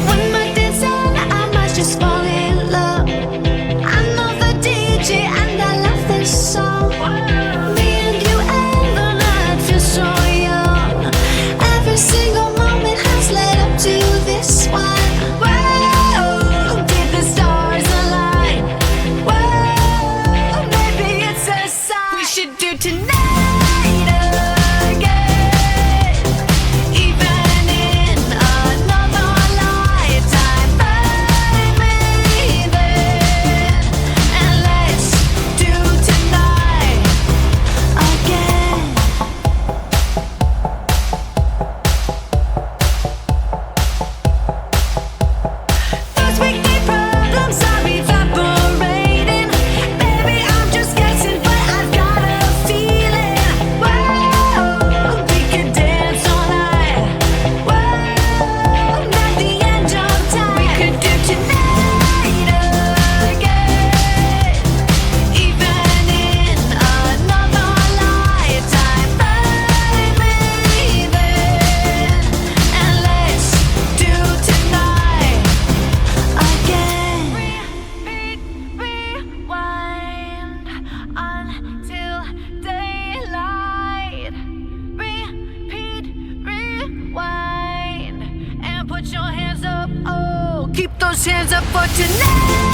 When my days end, I might just fall in love. I know the DJ and I love this song. Me and you and the night feel so young. Every single moment has led up to this one. Whoa, did the stars align? Whoa, maybe it's a sign. We should do tonight again, even in another lifetime, baby. And let's do tonight again. Those weekday problems are evaporating. Baby, I'm just guessing, but I've got a feeling. Whoa, we could dance all night. Whoa, not the end of time. We could do tonight again, even in another lifetime, baby. And let's do tonight again. Rewind until daylight. Repeat, rewind, and put your hands up. Oh, keep those hands up for tonight.